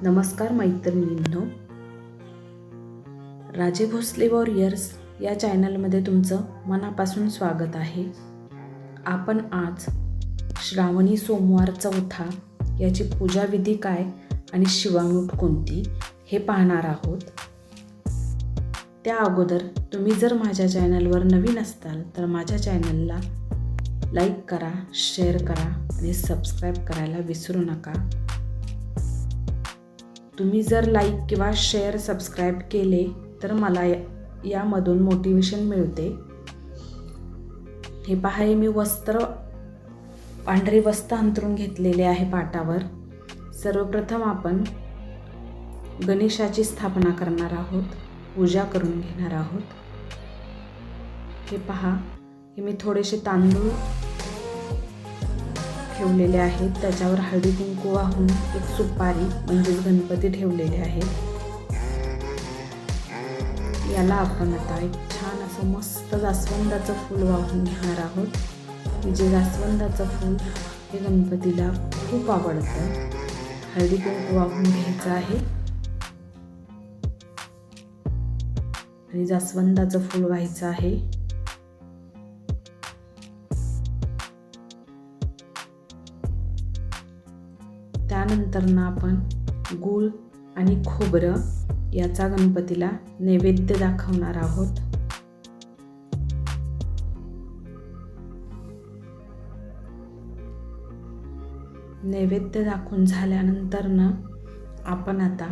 नमस्कार मैत्रिणींनो, राजे भोसले वॉरियर्स या चॅनलमध्ये तुमचं मनापासून स्वागत आहे. आपण आज श्रावणी सोमवार चौथा याची पूजाविधी काय आणि शिवाणूट कोणती हे पाहणार आहोत. त्या अगोदर तुम्ही जर माझ्या चॅनलवर नवीन असताल तर माझ्या चॅनलला लाईक करा, शेअर करा आणि सबस्क्राईब करायला विसरू नका. तुम्ही जर लाईक किंवा शेअर सबस्क्राईब केले तर मला यामधून मोटिवेशन मिळते. हे पहा, मी पांढरे वस्त्र अंथरून घेतलेले आहे पाटावर. सर्वप्रथम आपण गणेशाची स्थापना करणार आहोत, पूजा करून घेणार आहोत. हे पहा, हे मी थोडेसे तांदूळ ठेवलेले आहेत, त्याच्यावर हळदी कुंकू वाहून एक सुपारी म्हणजेच गणपती ठेवलेले आहेत. याला आपण आता एक छान असं मस्त जास्वंदाचं फूल वाहून घेणार आहोत. की जे जास्वंदाचं फूल हे गणपतीला खूप आवडतं. हळदी कुंकू वाहून घ्यायचं आहे आणि जास्वंदाचं फूल व्हायचं आहे. त्यानंतर ना आपण गूळ आणि खोबरं याचा गणपतीला नैवेद्य दाखवणार आहोत. नैवेद्य दाखवून झाल्यानंतर ना आपण आता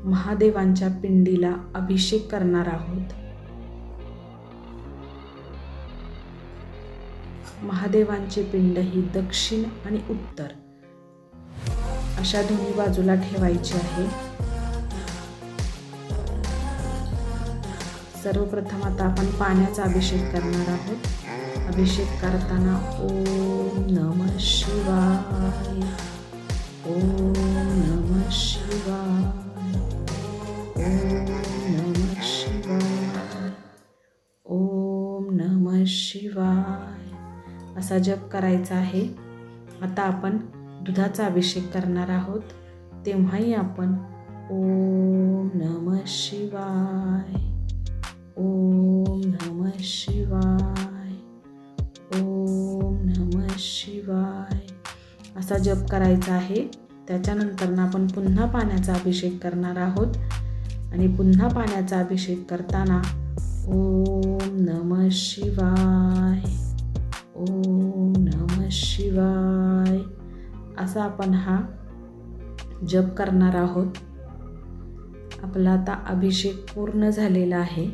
महादेवांच्या पिंडीला अभिषेक करणार आहोत. महादेवांची पिंड ही दक्षिण आणि उत्तर अशा दोन्ही बाजूला ठेवायची आहे. सर्वप्रथम आता आपण पाण्याचा अभिषेक करणार आहोत. अभिषेक करताना ओम नमः शिवाय, ओम नमः शिवाय, ओम नमः शिवाय, ओम नमः शिवाय असा जप करायचा आहे. आता आपण दुधाचा अभिषेक करणार आहोत. तेव्हाही आपण ओम नमः शिवाय, ओम नमः शिवाय, ओम नमः शिवाय असा जप करायचा आहे. त्याच्यानंतर आपण पुन्हा पाण्याचा अभिषेक करणार आहोत आणि पुन्हा पाण्याचा अभिषेक करताना ओम नमः शिवाय, ओम नमः शिवाय असा आपण हा जप करणार आहोत. आपला आता अभिषेक पूर्ण झालेला आहे.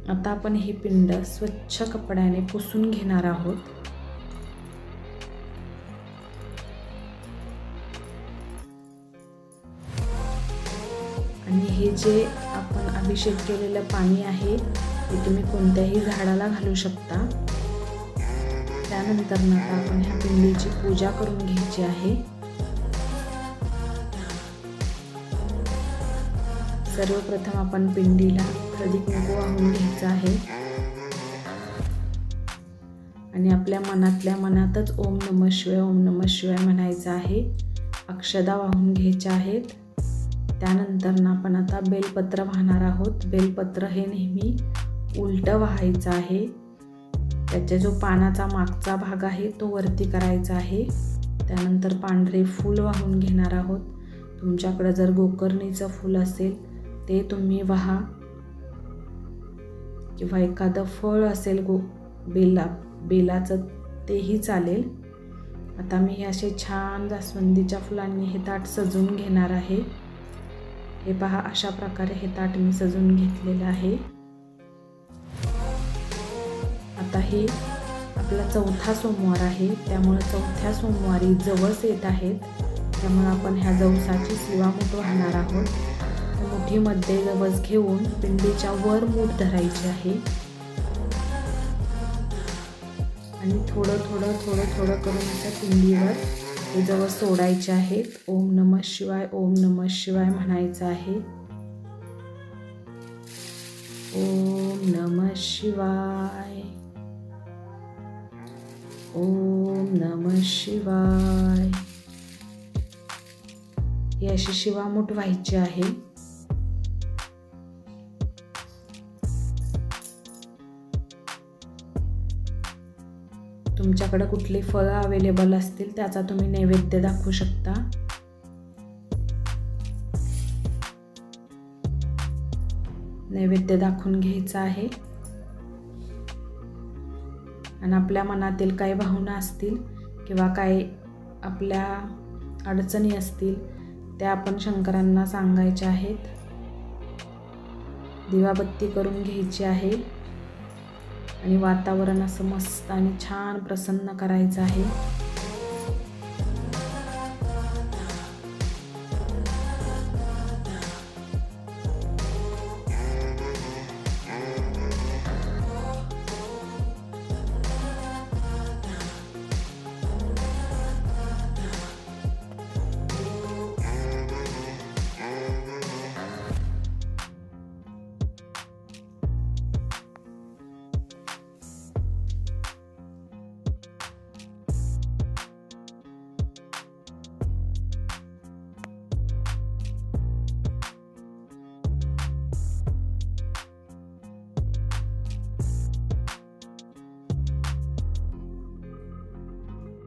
आता आपण ही पिंड स्वच्छ कपड्याने पुसून घेणार आहोत. आणि हे जे आपण अभिषेक केलेलं पाणी आहे ते तुम्ही कोणत्याही झाडाला घालू शकता. त्यानंतर आता आपण ह्या पिंडीची पूजा करून घ्यायची आहे. सर्वप्रथम आपण पिंडीला हळदी कुंकू वाहून घ्यायचं आहे आणि आपल्या मनातल्या मनातच ओम नमः शिवाय, ओम नमः शिवाय म्हणायचं आहे. अक्षदा वाहून घ्यायच्या आहेत. त्यानंतर आपण आता बेलपत्र वाहणार आहोत. बेलपत्र हे नेहमी उलटं वाहायचं आहे. त्याचा जो पानाचा मागचा भाग आहे तो वरती करायचा आहे. त्यानंतर पांढरे फूल वाहून घेणार आहोत. तुमच्याकडे जर गोकर्णीचं फूल असेल ते तुम्ही वाहा किंवा एखादं फळ असेल बेलाचं तेही चालेल. आता मी हे असे छान जास्वंदीच्या फुलांनी हे ताट सजवून घेणार आहे. हे पहा, अशा प्रकारे हे ताट मी सजवून घेतलेलं आहे. आता हे आपला चौथा सोमवार आहे, त्यामुळे चौथ्या सोमवारी जवस येत आहेत. त्यामुळे आपण ह्या जवसाची शिवामूठ वाहणार आहोत. मुठीमध्ये जवस घेऊन पिंडीच्या वर मूठ धरायची आहे आणि थोडं थोडं थोडं थोडं करून त्या पिंडीवर हे जवस सोडायचे आहेत. ओम नमः शिवाय, ओम नमः शिवाय म्हणायचं आहे. ओम नमः शिवाय, ओम नमः शिवाय. ही अशी शिवामूठ व्हायची आहे. तुमच्याकडे कुठली फळं अवेलेबल असतील त्याचा तुम्ही नैवेद्य दाखवू शकता. नैवेद्य दाखवून घ्यायचा आहे आणि आपल्या मनातील काही भावना असतील किंवा काही आपल्या अडचणी असतील त्या आपण शंकरांना सांगायच्या आहेत. दिवाबत्ती करून घ्यायची आहे आणि वातावरण असं मस्त आणि छान प्रसन्न करायचं आहे.